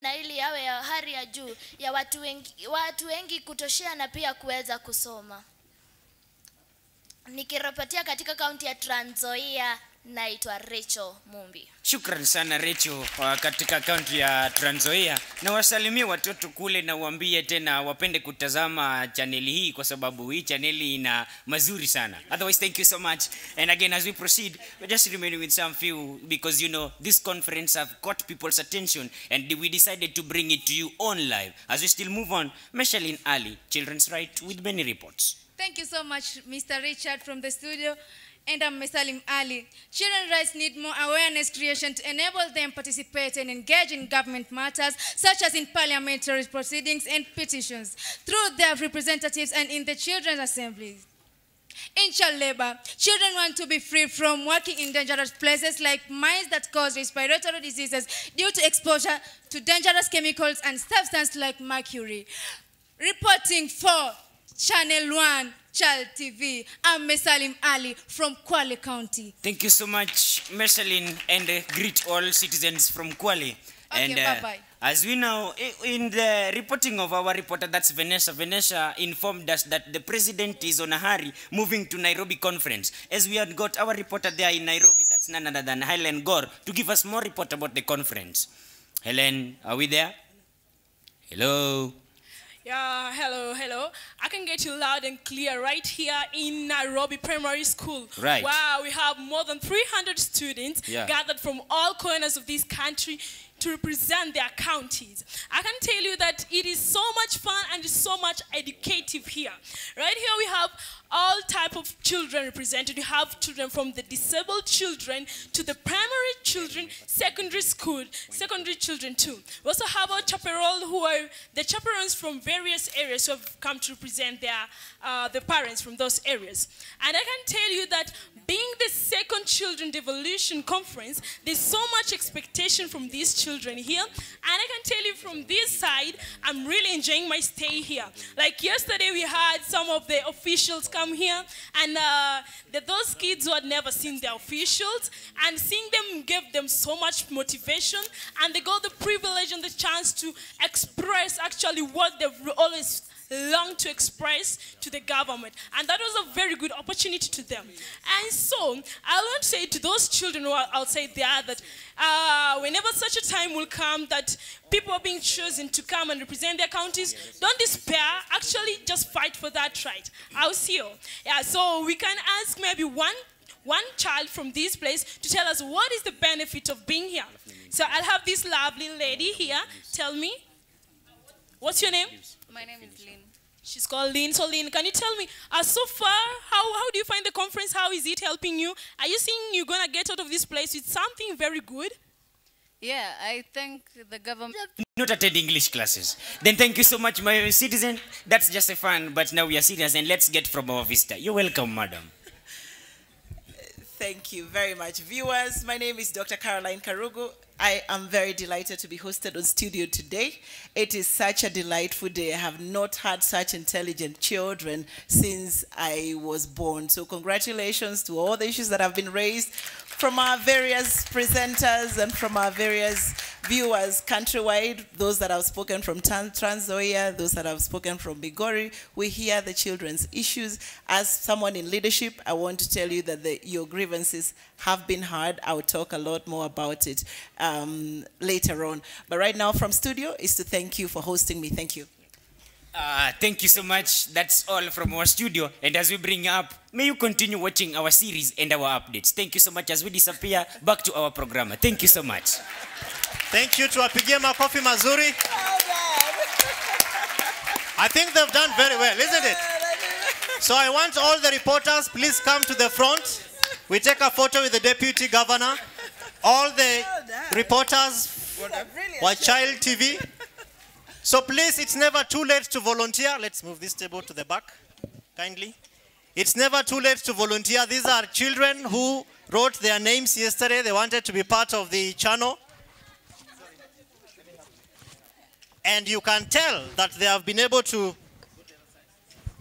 na ili yawe ya hali ya juu ya watu wengi kutoshea na pia kuweza kusoma. Nikiripotia katika kaunti ya Trans Nzoia, naitwa Rachel Mumbi. Shukrani sana Rachel katika kaunti ya Trans Nzoia, na wasalimie watoto kule na waambie tena wapende kutazama chaneli hii kwa sababu hii chaneli ina mazuri sana. Otherwise, thank you so much. And again, as we proceed, we're just remaining with some few because you know this conference have caught people's attention and we decided to bring it to you on live. As we still move on, Meshaline Ali, Children's Right with many reports. Thank you so much, Mr. Richard from the studio. And I'm Mesalim Ali. Children's rights need more awareness creation to enable them participate and engage in government matters, such as in parliamentary proceedings and petitions, through their representatives and in the children's assemblies. In child labor, children want to be free from working in dangerous places like mines that cause respiratory diseases due to exposure to dangerous chemicals and substances like mercury. Reporting for Channel 1 Child TV, I'm Mesalim Ali from Kwale County. Thank you so much, Meshaline, and greet all citizens from Kwale. Okay, and bye-bye. As we know, in the reporting of our reporter, that's Vanessa informed us that the president is on a hurry moving to Nairobi conference. As we had got our reporter there in Nairobi, that's none other than Helen Gore, to give us more report about the conference. Helen, are we there? Hello? Yeah, hello. I can get you loud and clear right here in Nairobi Primary School. Right. Wow, we have more than 300 students gathered from all corners of this country to represent their counties. I can tell you that it is so much fun and so much educative here. Right here we have all type of children represented. We have children from the disabled children to the primary children, secondary school, secondary children too. We also have our chaperone who are the chaperones from various areas who have come to represent the parents from those areas. And I can tell you that being the second Children Devolution Conference, there's so much expectation from these children here. And I can tell you from this side, I'm really enjoying my stay here. Like yesterday, we had some of the officials come here, and those kids who had never seen the officials, and seeing them gave them so much motivation, and they got the privilege and the chance to express actually what they've always long to express to the government, and that was a very good opportunity to them. And so I want to say to those children who are outside there that whenever such a time will come that people are being chosen to come and represent their counties, don't despair. Actually, just fight for that right. I'll see you. Yeah, so we can ask maybe one child from this place to tell us what is the benefit of being here. So I'll have this lovely lady here. Tell me, what's your name? My name is Lynn. She's called Lynn. So Lynn, can you tell me, so far, how do you find the conference? How is it helping you? Are you seeing you're going to get out of this place with something very good? Yeah, I think the government... Not attend English classes. Then thank you so much, my citizen. That's just a fun, but now we are serious, and let's get from our vista. You're welcome, madam. Thank you very much, viewers. My name is Dr. Caroline Karugu. I am very delighted to be hosted on studio today. It is such a delightful day. I have not had such intelligent children since I was born. So congratulations to all the issues that have been raised from our various presenters and from our various viewers countrywide, those that have spoken from Trans Nzoia, those that have spoken from Migori. We hear the children's issues. As someone in leadership, I want to tell you that your grievances have been heard. I will talk a lot more about it later on. But right now from studio is to thank you for hosting me. Thank you. Thank you so much. That's all from our studio. And as we bring up, may you continue watching our series and our updates. Thank you so much as we disappear back to our program. Thank you so much. Thank you to Apigia Makofi Mazuri. I think they've done very well, isn't it? So I want all the reporters, please come to the front. We take a photo with the Deputy Governor. All the reporters, Watch Child TV. So please, it's never too late to volunteer. Let's move this table to the back, kindly. It's never too late to volunteer. These are children who wrote their names yesterday. They wanted to be part of the channel. And you can tell that they have been able to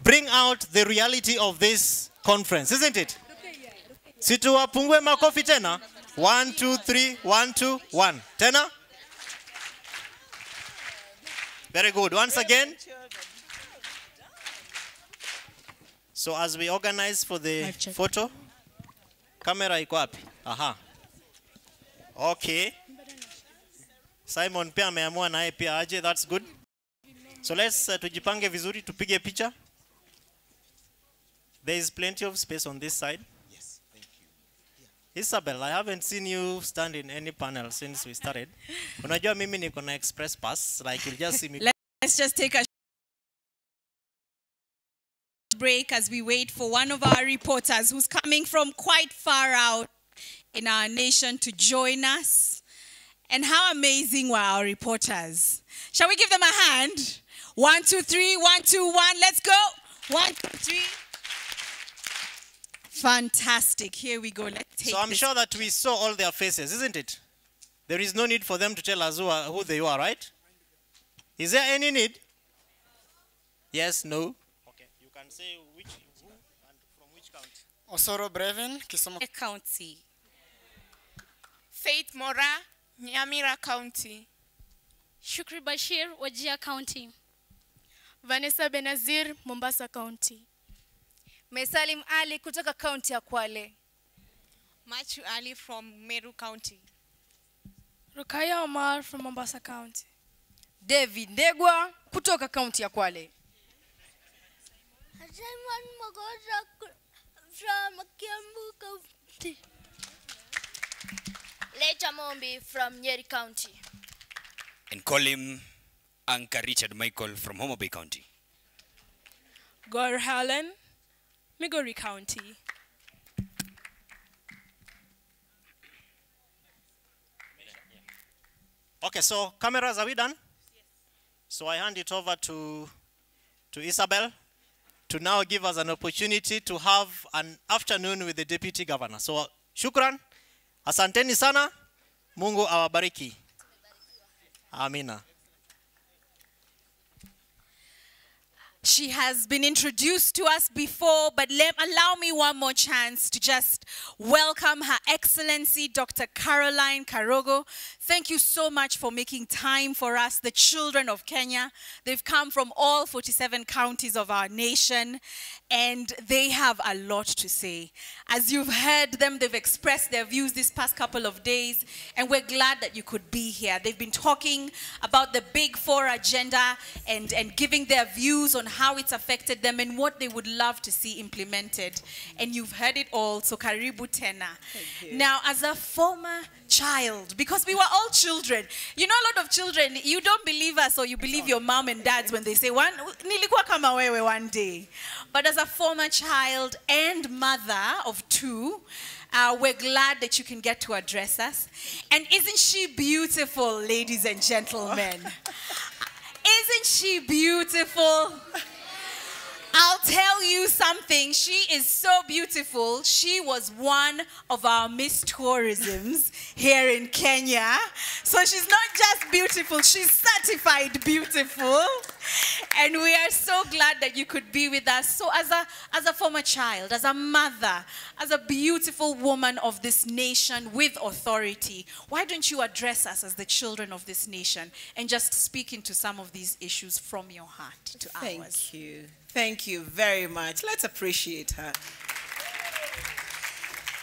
bring out the reality of this conference, isn't it? Situwapungue makofi tena. 1, 2, 3, 1, 2, 1. Tena. Very good. Once again. So as we organize for the photo, camera iko wapi? Aha. Okay. Simon pia ameamua naye pia aje. That's good. So let's tujipange vizuri tupige picha. There is plenty of space on this side. Yes, thank you. Yeah. Isabel, I haven't seen you stand in any panel since we started. Unajua mimi niko na express pass, like you'll just see me. Let's just take a break as we wait for one of our reporters who's coming from quite far out in our nation to join us. And how amazing were our reporters? Shall we give them a hand? 1, 2, 3, 1, 2, 1, let's go. 1, 2, 3. Fantastic. Here we go. Let's take So I'm this. sure that we saw all their faces, isn't it? There is no need for them to tell us who they are, right? Is there any need? Yes, no? Okay, you can say who and from which county. Osoro Breven, Kisumu County. Faith Mora, Nyamira County. Shukri Bashir, Wajir County. Vanessa Benazir, Mombasa County. Mesalim Ali kutoka county ya Kwale. Machu Ali from Meru County. Rukaya Omar from Mombasa County. David Ndegwa kutoka county ya Kwale. Simon Mogoza from Kiambu County. Lecha Mombi from Nyeri County. And call him Anka Richard Michael from Homa Bay County. Gor Helen, Migori County. Okay, so cameras, are we done? Yes. So I hand it over to Isabel to now give us an opportunity to have an afternoon with the Deputy Governor. So, shukran, asanteni sana, Mungu awabariki. Amina. She has been introduced to us before, but allow me one more chance to just welcome Her Excellency Dr. Caroline Karogo. Thank you so much for making time for us, the children of Kenya. They've come from all 47 counties of our nation, and they have a lot to say. As you've heard them, they've expressed their views this past couple of days, and we're glad that you could be here. They've been talking about the Big Four agenda and giving their views on how it's affected them and what they would love to see implemented. And you've heard it all, so karibu tena. Now, as a former child, because we were all children, you know, a lot of children, you don't believe us or you believe your mom and dads when they say, nilikuwa kama wewe one day. But as a former child and mother of two, we're glad that you can get to address us. And isn't she beautiful, ladies and gentlemen? Isn't she beautiful? I'll tell you something. She is so beautiful. She was one of our Miss Tourisms here in Kenya. So she's not just beautiful, she's certified beautiful. And we are so glad that you could be with us. So as a former child, as a mother, as a beautiful woman of this nation with authority, why don't you address us as the children of this nation and just speak into some of these issues from your heart to ours? Thank you. Thank you very much. Let's appreciate her.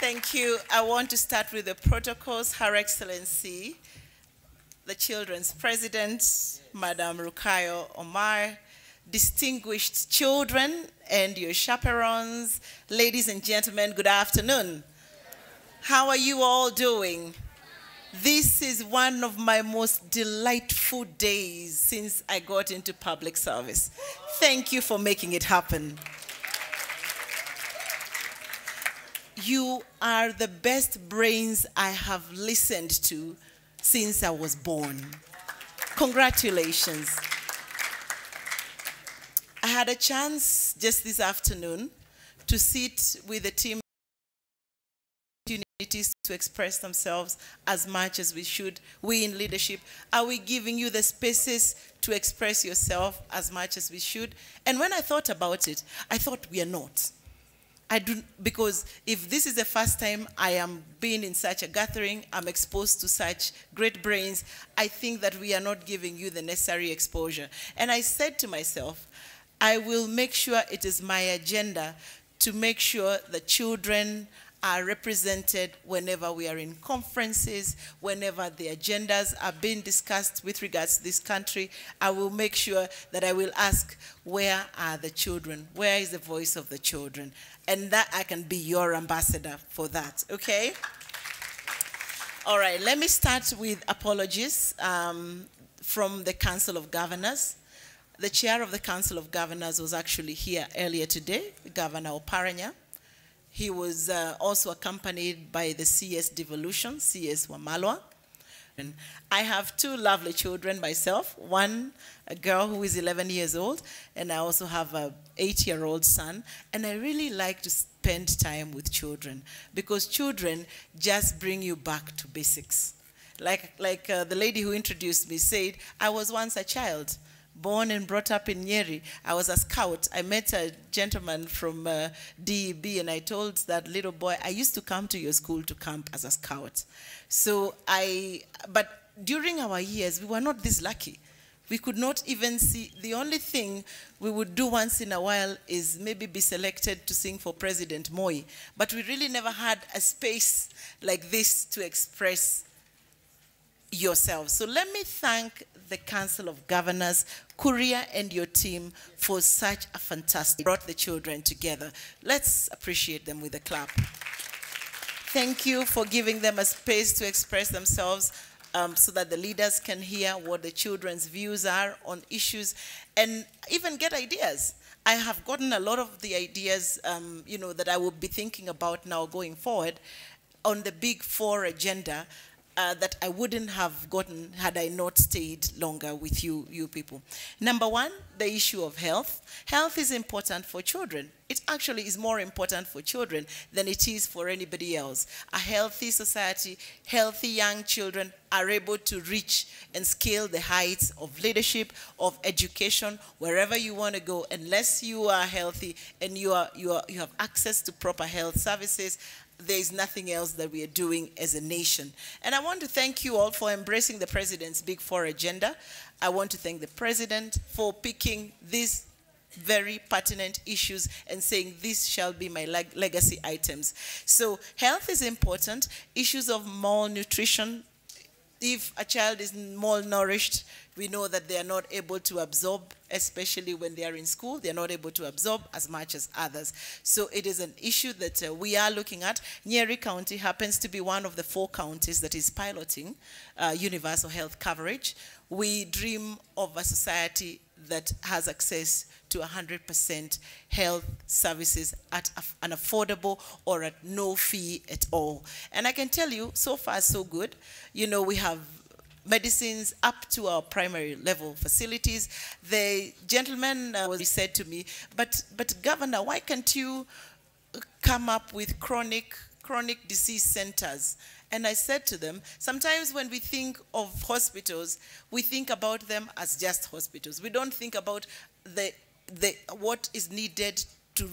Thank you. I want to start with the protocols. Her Excellency, the Children's President, Madam Rukayo Omar, distinguished children and your chaperones, ladies and gentlemen, good afternoon. How are you all doing? This is one of my most delightful days since I got into public service. Thank you for making it happen. You are the best brains I have listened to since I was born. Congratulations. I had a chance just this afternoon to sit with the team opportunities to express themselves as much as we should. We in leadership, are we giving you the spaces to express yourself as much as we should? And when I thought about it, I thought we are not. because if this is the first time I am being in such a gathering, I'm exposed to such great brains, I think that we are not giving you the necessary exposure. And I said to myself, I will make sure it is my agenda to make sure the children are represented whenever we are in conferences, whenever the agendas are being discussed with regards to this country. I will make sure that I will ask, where are the children? Where is the voice of the children? And that I can be your ambassador for that, okay? All right, let me start with apologies from the Council of Governors. The chair of the Council of Governors was actually here earlier today, Governor Oparanya. He was also accompanied by the CS Devolution, CS Wamalwa. And I have two lovely children myself, one, a girl who is 11 years old, and I also have an 8-year-old son. And I really like to spend time with children because children just bring you back to basics. Like the lady who introduced me said, I was once a child. Born and brought up in Nyeri. I was a scout. I met a gentleman from DEB, and I told that little boy, I used to come to your school to camp as a scout. So but during our years, we were not this lucky. We could not even see, the only thing we would do once in a while is maybe be selected to sing for President Moi. But we really never had a space like this to express yourselves. So let me thank the Council of Governors, Kuria and your team for such a fantastic, brought the children together. Let's appreciate them with a clap. Thank you for giving them a space to express themselves so that the leaders can hear what the children's views are on issues and even get ideas. I have gotten a lot of the ideas that I will be thinking about now going forward on the Big Four agenda that I wouldn't have gotten had I not stayed longer with you people. Number one, the issue of health. Health is important for children. It actually is more important for children than it is for anybody else. A healthy society, healthy young children are able to reach and scale the heights of leadership, of education, wherever you want to go, unless you are healthy and you have access to proper health services. There is nothing else that we are doing as a nation. And I want to thank you all for embracing the President's Big Four agenda. I want to thank the President for picking these very pertinent issues and saying these shall be my legacy items. So health is important. Issues of malnutrition. If a child is malnourished, we know that they are not able to absorb, especially when they are in school. They are not able to absorb as much as others. So it is an issue that we are looking at. Nyeri County happens to be one of the 4 counties that is piloting universal health coverage. We dream of a society that has access to 100% health services at an affordable or at no fee at all. And I can tell you, so far so good. We have medicines up to our primary level facilities. The gentleman said to me, but Governor, why can't you come up with chronic disease centers? And I said to them, sometimes when we think of hospitals, we think about them as just hospitals. We don't think about what is needed to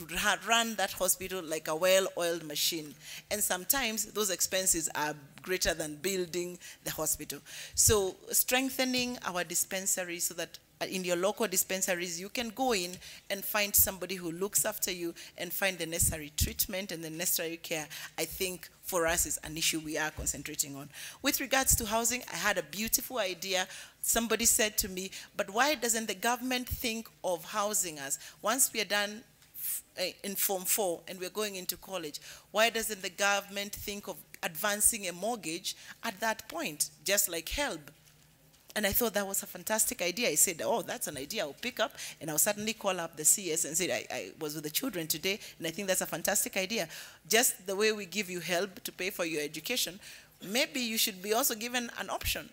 run that hospital like a well-oiled machine. And sometimes those expenses are greater than building the hospital. So strengthening our dispensaries so that in your local dispensaries, you can go in and find somebody who looks after you and find the necessary treatment and the necessary care, I think for us is an issue we are concentrating on. With regards to housing, I had a beautiful idea. Somebody said to me, but why doesn't the government think of housing us? Once we are done in Form 4 and we're going into college, why doesn't the government think of advancing a mortgage at that point, just like HELB? And I thought that was a fantastic idea. I said, oh, that's an idea I'll pick up, and I'll certainly call up the CS and say, I was with the children today, and I think that's a fantastic idea. Just the way we give you help to pay for your education, maybe you should be also given an option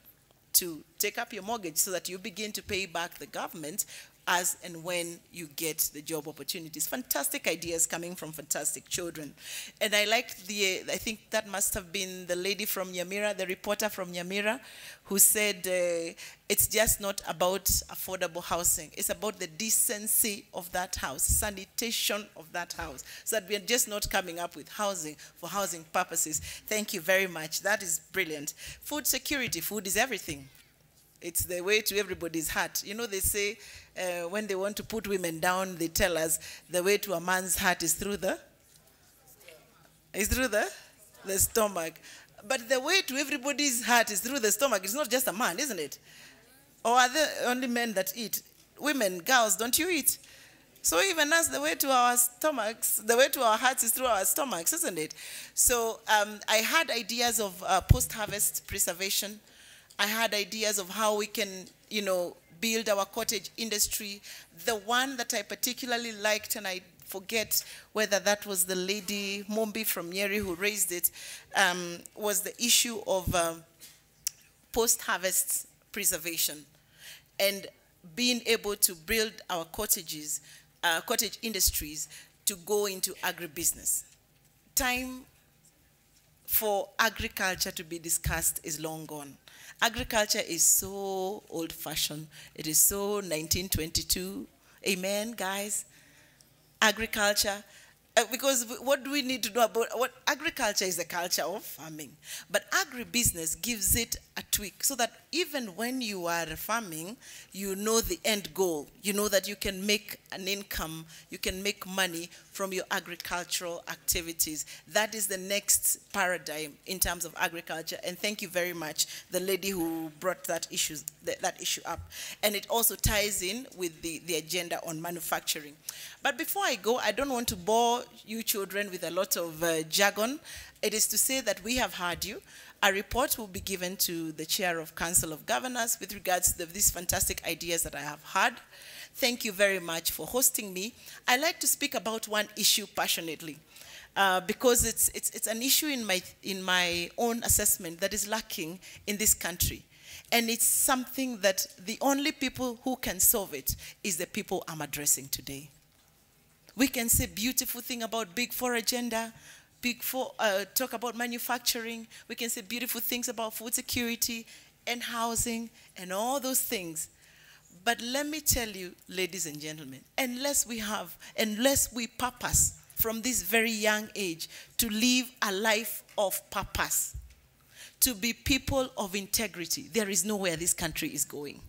to take up your mortgage so that you begin to pay back the government as and when you get the job opportunities. Fantastic ideas coming from fantastic children. And I liked I think that must have been the lady from Nyamira, the reporter from Nyamira, who said it's just not about affordable housing. It's about the decency of that house, sanitation of that house, so that we are just not coming up with housing for housing purposes. Thank you very much. That is brilliant. Food security. Food is everything. It's the way to everybody's heart. You know, they say when they want to put women down, they tell us the way to a man's heart is through the stomach. But the way to everybody's heart is through the stomach. It's not just a man, isn't it? Or are there only men that eat? Women, girls, don't you eat? So even us, the way to our stomachs, the way to our hearts is through our stomachs, isn't it? So I had ideas of post-harvest preservation. I had ideas of how we can, you know, build our cottage industry. The one that I particularly liked, and I forget whether that was the lady Mombi from Nyeri who raised it, was the issue of post-harvest preservation and being able to build our cottages, cottage industries to go into agribusiness. Time for agriculture to be discussed is long gone. Agriculture is so old-fashioned. It is so 1922. Amen, guys? Agriculture. Because what do we need to know about what agriculture is the culture of farming, but agribusiness gives it a tweak so that even when you are farming, you know the end goal. You know that you can make an income, you can make money from your agricultural activities. That is the next paradigm in terms of agriculture. And thank you very much, the lady who brought that issue up. And it also ties in with the agenda on manufacturing. But before I go, I don't want to bore you children with a lot of jargon. It is to say that we have heard you. A report will be given to the Chair of Council of Governors with regards to these fantastic ideas that I have heard. Thank you very much for hosting me. I like to speak about one issue passionately because it's an issue in my own assessment that is lacking in this country. And it's something that the only people who can solve it is the people I'm addressing today. We can say beautiful thing about Big Four agenda, talk about manufacturing. We can say beautiful things about food security and housing and all those things. But let me tell you, ladies and gentlemen, unless we purpose from this very young age to live a life of purpose, to be people of integrity, there is nowhere this country is going.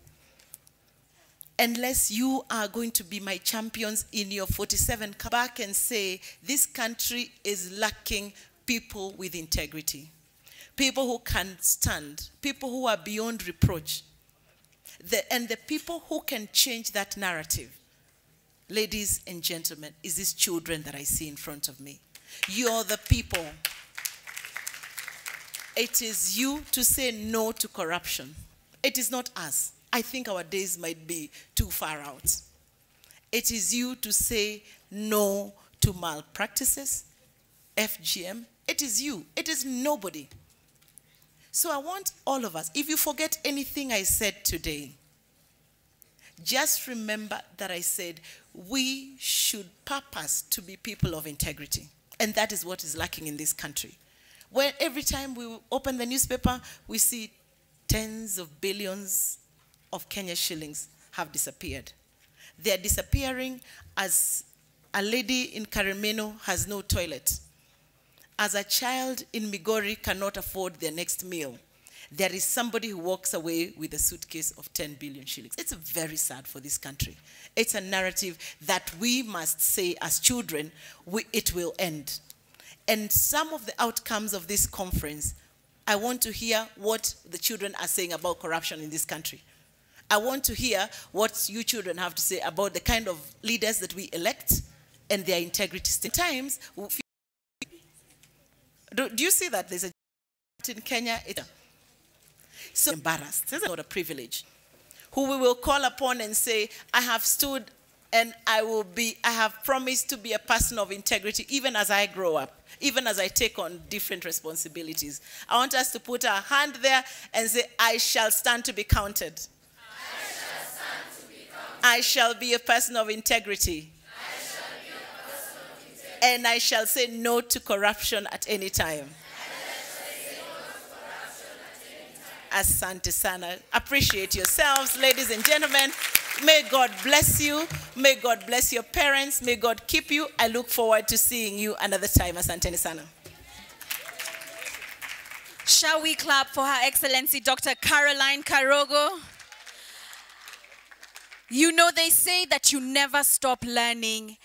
Unless you are going to be my champions in your 47, come back and say, this country is lacking people with integrity, people who can stand, people who are beyond reproach, and the people who can change that narrative, ladies and gentlemen, is these children that I see in front of me. You're the people. It is you to say no to corruption. It is not us. I think our days might be too far out. It is you to say no to malpractices, FGM. It is you. It is nobody. So I want all of us, if you forget anything I said today, just remember that I said we should purpose to be people of integrity. And that is what is lacking in this country. Where every time we open the newspaper, we see tens of billions of Kenya shillings have disappeared. They are disappearing as a lady in Karimeno has no toilet. As a child in Migori cannot afford their next meal. There is somebody who walks away with a suitcase of 10 billion shillings. It's very sad for this country. It's a narrative that we must say as children, it will end. And some of the outcomes of this conference, I want to hear what the children are saying about corruption in this country. I want to hear what you children have to say about the kind of leaders that we elect and their integrity. Sometimes, do you see that there's a in Kenya? So embarrassed. This is not a privilege. Who we will call upon and say, I have stood and I have promised to be a person of integrity even as I grow up, even as I take on different responsibilities. I want us to put our hand there and say, I shall stand to be counted. I shall be a person of integrity. And I shall say no to corruption at any time. Asante sana. Appreciate yourselves, ladies and gentlemen. May God bless you. May God bless your parents. May God keep you. I look forward to seeing you another time. Asante sana. Shall we clap for Her Excellency Dr. Caroline Karogo? You know, they say that you never stop learning.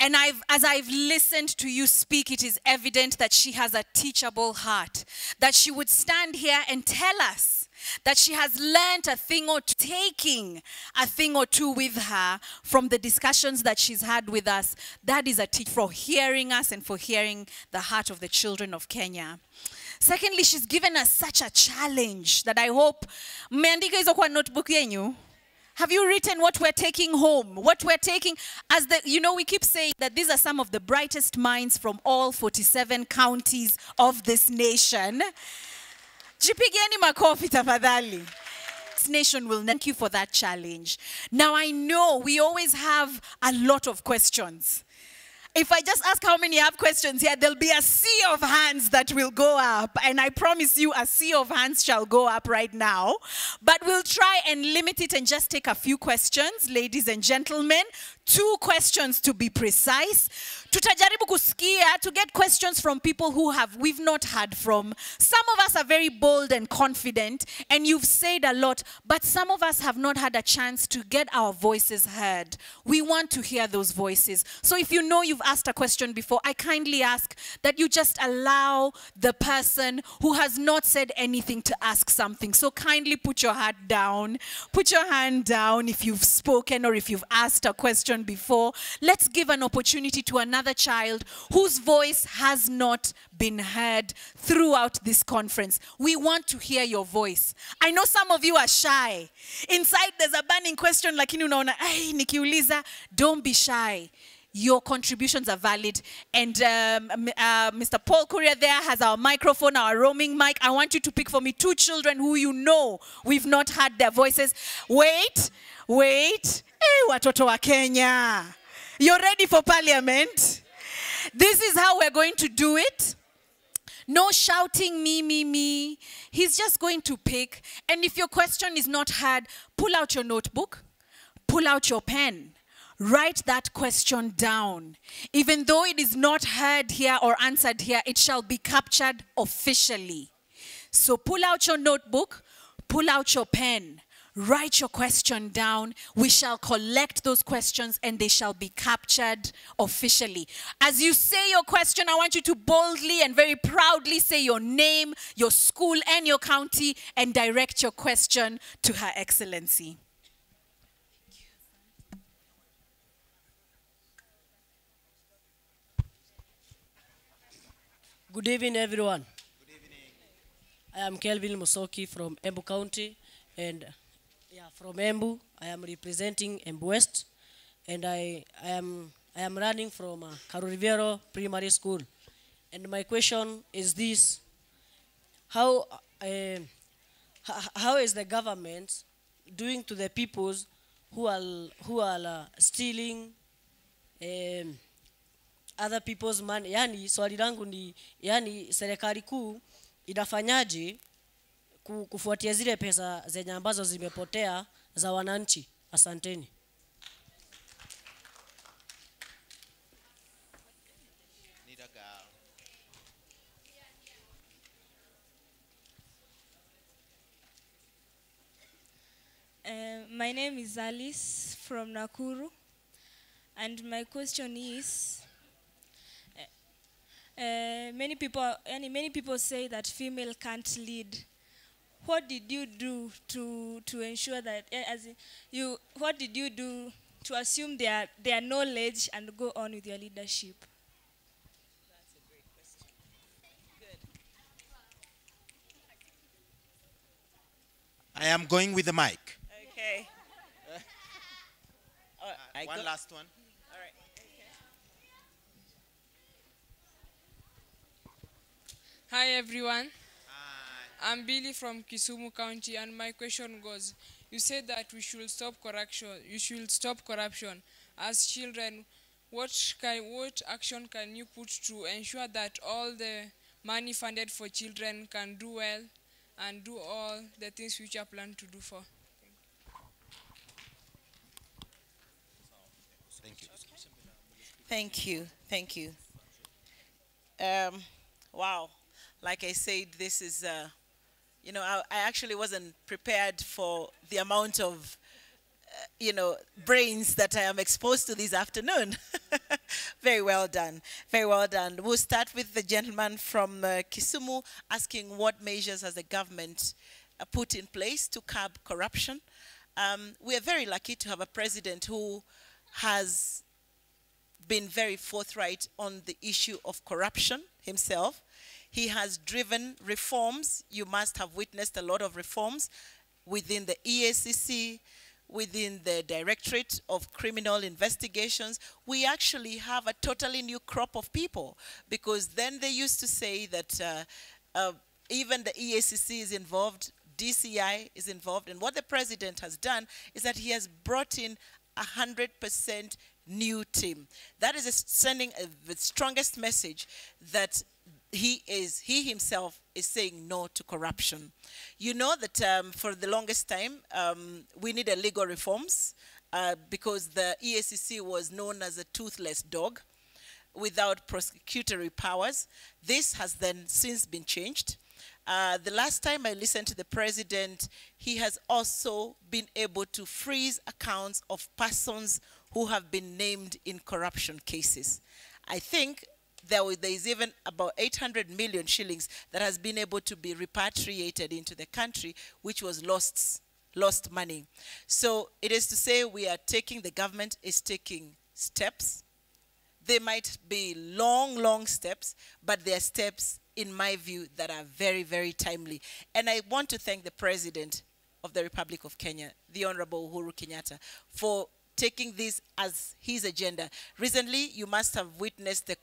And as I've listened to you speak, it is evident that she has a teachable heart. That she would stand here and tell us that she has learned a thing or two, taking a thing or two with her from the discussions that she's had with us. That is a teach for hearing us and for hearing the heart of the children of Kenya. Secondly, she's given us such a challenge that I hope mmeandika hizo kwa notebook yenyu. Have you written what we're taking home? What we're taking as the, you know, we keep saying that these are some of the brightest minds from all 47 counties of this nation. Jipigeni makofi tafadhali. This nation will thank you for that challenge. Now I know we always have a lot of questions. If I just ask how many have questions here, there'll be a sea of hands that will go up. And I promise you a sea of hands shall go up right now. But we'll try and limit it and just take a few questions, ladies and gentlemen. 2 questions to be precise. Tutajaribu kusikia to get questions from people who we've not heard from. Some of us are very bold and confident, and you've said a lot, but some of us have not had a chance to get our voices heard. We want to hear those voices. So if you know you've asked a question before, I kindly ask that you just allow the person who has not said anything to ask something. So kindly put your hand down. Put your hand down if you've spoken or if you've asked a question before. Let's give an opportunity to another child whose voice has not been heard throughout this conference. We want to hear your voice. I know some of you are shy. Inside there's a burning question lakini unaona, "Ay, nikiuliza." Don't be shy. Your contributions are valid. And Mr. Paul Courier there has our microphone, our roaming mic. I want you to pick for me 2 children who you know we've not heard their voices. Wait. Hey, watoto wa Kenya. You're ready for parliament? This is how we're going to do it. No shouting, me. He's just going to pick. And if your question is not heard, pull out your notebook, pull out your pen. Write that question down. Even though it is not heard here or answered here, it shall be captured officially. So pull out your notebook, pull out your pen. Write your question down. We shall collect those questions and they shall be captured officially. As you say your question, I want you to boldly and very proudly say your name, your school, and your county and direct your question to Her Excellency. Good evening, everyone. Good evening. I am Kelvin Musoki from Embu County, and from Embu, I am representing Embu West, and I am running from Karurivero Primary School. And my question is this: how is the government doing to the peoples who are stealing other people's money? Yani swali langu ni, yani serikali kuu inafanyaje kufuatia zile pesa zenye ambazo zimepotea za wananchi? Asanteni. My name is Alice from Nakuru, and my question is, many people say that female can't lead. What did you do to ensure that, what did you do to assume their knowledge and go on with your leadership? That's a great question. Good. I am going with the mic. Okay. One last one. All right. Hi everyone. Hi. I'm Billy from Kisumu County, and my question goes, You said that we should stop corruption. You should stop corruption. As children, what action can you put to ensure that all the money funded for children can do well and do all the things future plan to do for? Thank you. Thank you. Wow. Like I said, this is, you know, I actually wasn't prepared for the amount of, you know, brains that I am exposed to this afternoon. Very well done. Very well done. We'll start with the gentleman from Kisumu asking what measures has the government put in place to curb corruption. We are very lucky to have a president who has been very forthright on the issue of corruption himself. He has driven reforms. You must have witnessed a lot of reforms within the EACC, within the Directorate of Criminal Investigations. We actually have a totally new crop of people, because then they used to say that even the EACC is involved, DCI is involved, and what the president has done is that he has brought in 100% new team. That is sending the strongest message that he himself is saying no to corruption. You know that for the longest time, we needed legal reforms because the EACC was known as a toothless dog without prosecutory powers. This has then since been changed. The last time I listened to the president, he has also been able to freeze accounts of persons who have been named in corruption cases. I think there is even about 800 million shillings that has been able to be repatriated into the country, which was lost money. So it is to say the government is taking steps. They might be long steps, but they are steps, in my view, that are very, very timely. And I want to thank the President of the Republic of Kenya, the Honorable Uhuru Kenyatta, for taking this as his agenda. Recently, you must have witnessed the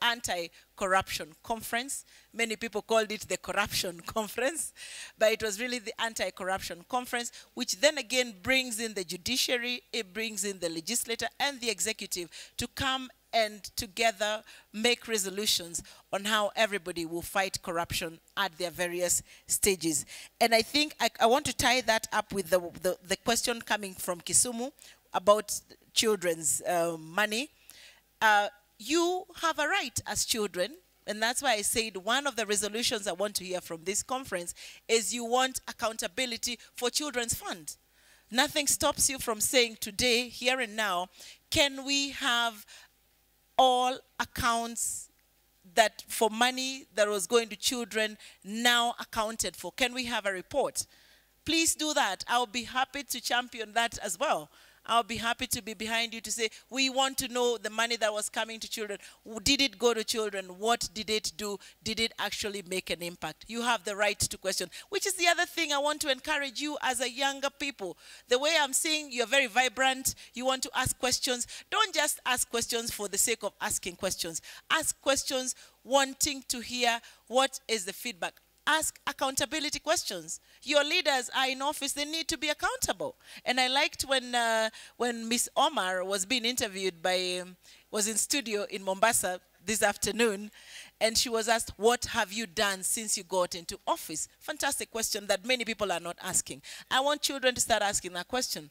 anti-corruption conference. Many people called it the corruption conference, but it was really the anti-corruption conference, which then again brings in the judiciary, it brings in the legislature and the executive to come and together make resolutions on how everybody will fight corruption at their various stages. And I think I want to tie that up with the question coming from Kisumu about children's money. You have a right as children, and that's why I said one of the resolutions I want to hear from this conference is you want accountability for children's fund. Nothing stops you from saying today, here and now, can we have all accounts that for money that was going to children now accounted for? Can we have a report? Please do that. I'll be happy to champion that as well. I'll be happy to be behind you to say, we want to know the money that was coming to children. Did it go to children? What did it do? Did it actually make an impact? You have the right to question, which is the other thing I want to encourage you as a younger people. The way I'm seeing you're very vibrant, you want to ask questions. Don't just ask questions for the sake of asking questions. Ask questions wanting to hear what is the feedback. Ask accountability questions. Your leaders are in office, they need to be accountable. And I liked when Miss Omar was being interviewed was in studio in Mombasa this afternoon, and she was asked, what have you done since you got into office? Fantastic question that many people are not asking. I want children to start asking that question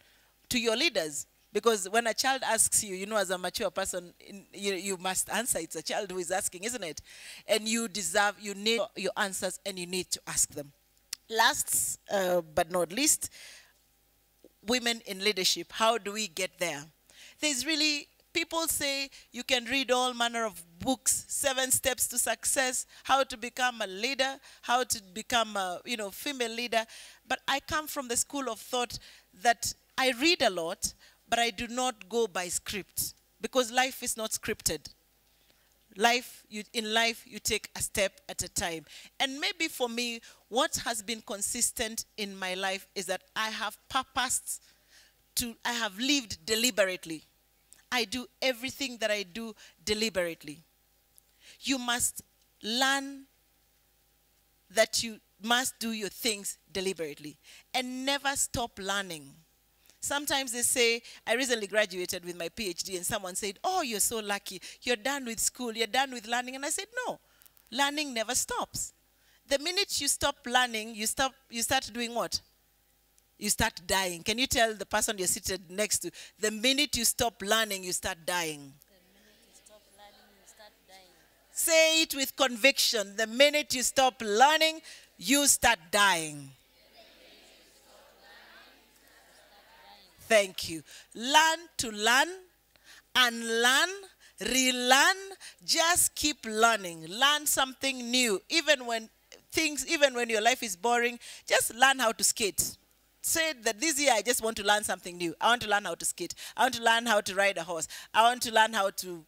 to your leaders. Because when a child asks you, you know, as a mature person, you must answer. It's a child who is asking, isn't it? And you need your answers, and you need to ask them. Last but not least, women in leadership. How do we get there? There's really, people say you can read all manner of books, 7 steps to success, how to become a leader, how to become a female leader. But I come from the school of thought that I read a lot, but I do not go by script, because life is not scripted. In life, you take a step at a time. And maybe for me, what has been consistent in my life is that I have I have lived deliberately. I do everything that I do deliberately. You must learn that must do your things deliberately and never stop learning. Sometimes they say, I recently graduated with my PhD and someone said, oh, you're so lucky. You're done with school. You're done with learning. And I said, no, learning never stops. The minute you stop learning, you start doing what? You start dying. Can you tell the person you're seated next to, the minute you stop learning, you start dying? Say it with conviction. The minute you stop learning, you start dying. Thank you. Learn to learn, unlearn, relearn. Just keep learning. Learn something new. Even when your life is boring, just learn how to skate. Say that this year I just want to learn something new. I want to learn how to skate. I want to learn how to ride a horse. I want to learn how to,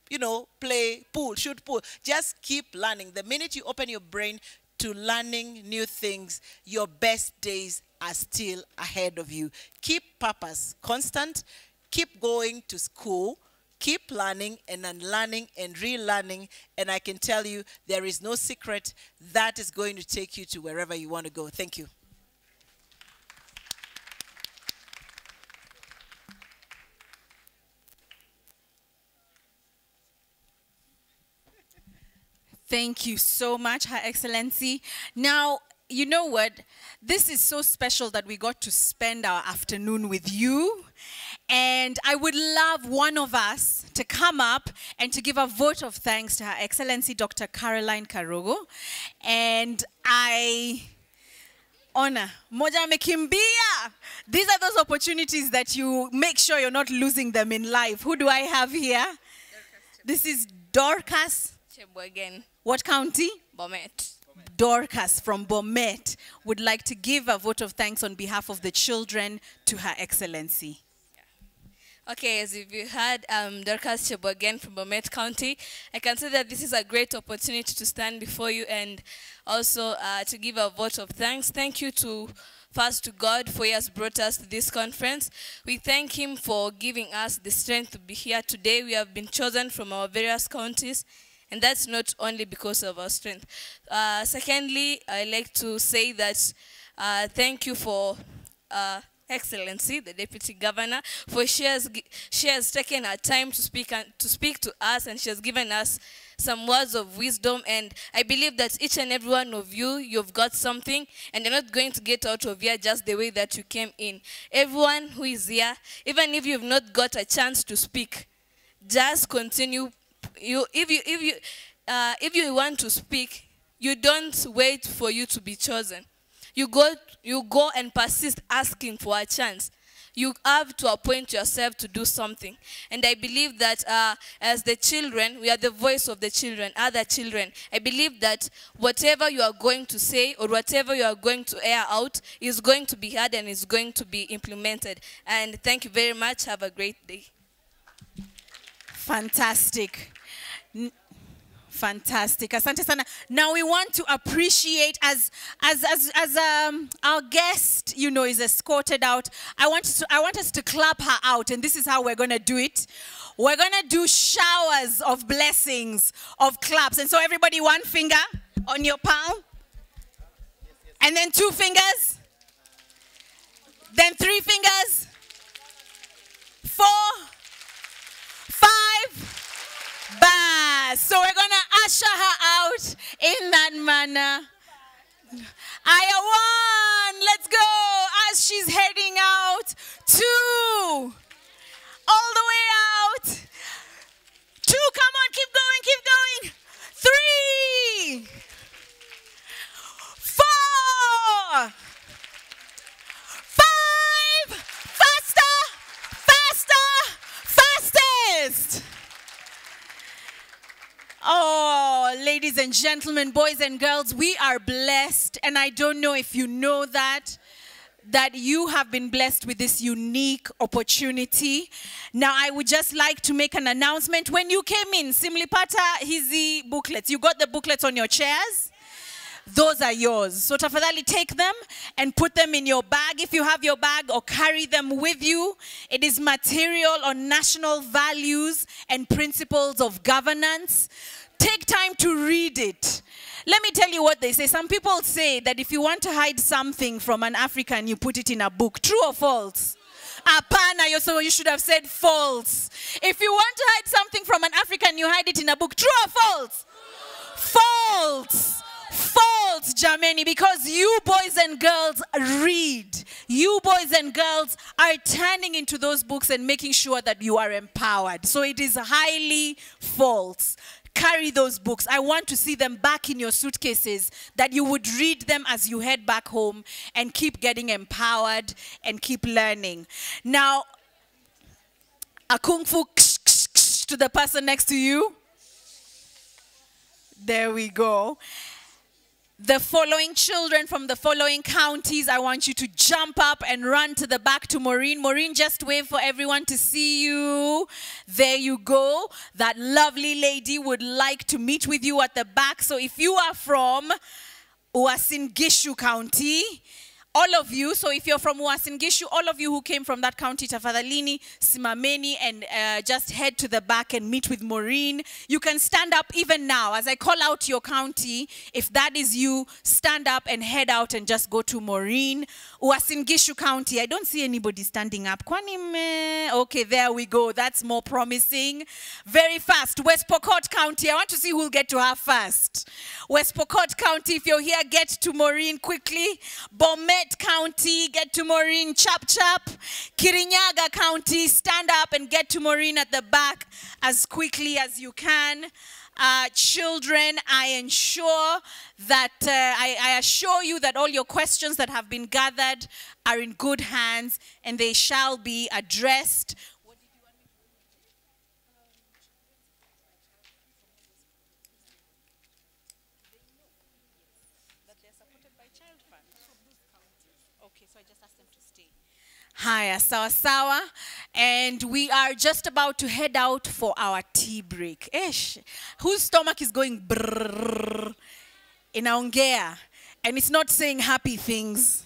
play pool, shoot pool. Just keep learning. The minute you open your brain to learning new things, your best days are still ahead of you. Keep purpose constant. Keep going to school. Keep learning and unlearning and relearning. And I can tell you, there is no secret that is going to take you to wherever you want to go. Thank you. Thank you so much, Her Excellency. Now, you know what? This is so special that we got to spend our afternoon with you. And I would love one of us to come up and to give a vote of thanks to Her Excellency Dr. Caroline Karogo. And I honor moja amekimbia. These are those opportunities that you make sure you're not losing them in life. Who do I have here? This is Dorcas. Again. What county? Bomet. Dorcas from Bomet would like to give a vote of thanks on behalf of the children to Her Excellency. Okay, as if you heard Dorcas again from Bomet County, I can say that this is a great opportunity to stand before you and also to give a vote of thanks. Thank you first to God for He has brought us to this conference. We thank Him for giving us the strength to be here today. We have been chosen from our various counties, and that's not only because of our strength. Secondly, I'd like to say that thank you for Excellency, the Deputy Governor, for she has taken her time to speak to us, and she has given us some words of wisdom. And I believe that each and every one of you, you've got something, and you're not going to get out of here just the way that you came in. Everyone who is here, even if you've not got a chance to speak, just continue. If you want to speak, you don't wait for you to be chosen. You go and persist asking for a chance. You have to appoint yourself to do something. And I believe that as the children, we are the voice of the children, other children. I believe that whatever you are going to say or whatever you are going to air out is going to be heard and is going to be implemented. And thank you very much. Have a great day. Fantastic. Fantastic. Asante sana. Now we want to appreciate as our guest, is escorted out. I want us to clap her out, and this is how we're going to do it. We're going to do showers of blessings, of claps. And so everybody, one finger on your palm. And then 2 fingers. Then 3 fingers. 4, 5. Bas. So we're going to usher her out in that manner. Aya 1, let's go. As she's heading out. 2, all the way out. 2, come on, keep going, keep going. 3, 4, 5, faster, faster, fastest. Oh, ladies and gentlemen, boys and girls, we are blessed. And I don't know if you know that you have been blessed with this unique opportunity. Now, I would just like to make an announcement. When you came in, Simlipata hizi booklets. You got the booklets on your chairs? Those are yours. So tafadhali take them and put them in your bag if you have your bag, or carry them with you. It is material on national values and principles of governance. Take time to read it. Let me tell you what they say. Some people say that if you want to hide something from an African, you put it in a book. True or false? Apana, so you should have said false. If you want to hide something from an African, you hide it in a book. True or false? False. False, Jameni, because you boys and girls read. You boys and girls are turning into those books and making sure that you are empowered. So it is highly false. Carry those books. I want to see them back in your suitcases, that you would read them as you head back home and keep getting empowered and keep learning. Now, a kung fu to the person next to you. There we go. The following children from the following counties, I want you to jump up and run to the back to Maureen. Maureen, just wave for everyone to see you. There you go. That lovely lady would like to meet with you at the back. So if you are from Uasin Gishu County, all of you, so if you're from Uasin Gishu, all of you who came from that county, tafadhalini, simameni, and just head to the back and meet with Maureen. You can stand up even now. As I call out your county, if that is you, stand up and head out and just go to Maureen. Uasin Gishu County, I don't see anybody standing up. Okay, there we go. That's more promising. Very fast. West Pokot County, I want to see who will get to her first. West Pokot County, if you're here, get to Maureen quickly. Bomet County, get to Maureen, chap chap. Kirinyaga County, stand up and get to Maureen at the back as quickly as you can. Children, I ensure that I assure you that all your questions that have been gathered are in good hands and they shall be addressed. Haya, sawa sawa. And we are just about to head out for our tea break. Ish, whose stomach is going brrrr, inaongea, and it's not saying happy things.